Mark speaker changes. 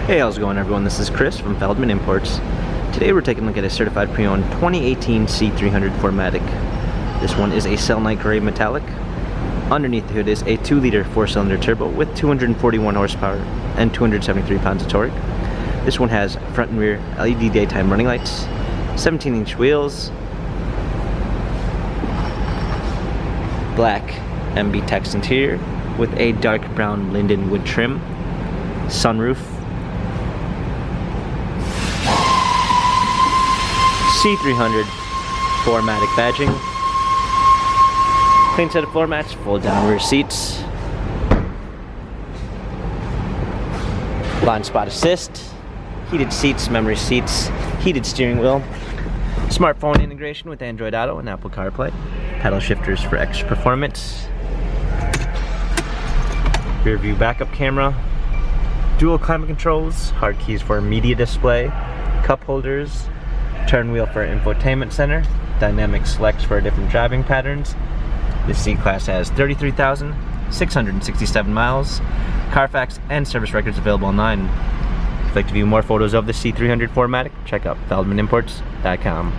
Speaker 1: Hey, how's it going everyone? This is Chris from Feldmann Imports. Today we're taking a look at a certified pre-owned 2018 C300 4MATIC. This one is a cell night gray metallic. Underneath the hood is a 2-liter 4-cylinder turbo with 241 horsepower and 273 pounds of torque. This one has front and rear LED daytime running lights, 17-inch wheels, black MB text interior with a dark brown linden wood trim, sunroof, C300 4MATIC badging, clean set of floor mats, fold down rear seats, blind spot assist, heated seats, memory seats, heated steering wheel, smartphone integration with Android Auto and Apple CarPlay, pedal shifters for extra performance, rear view backup camera, dual climate controls, hard keys for media display, cup holders, turn wheel for infotainment center, dynamic selects for different driving patterns. This C-Class has 33,667 miles, Carfax and service records available online. If you'd like to view more photos of the C300 4MATIC, check out feldmanimports.com.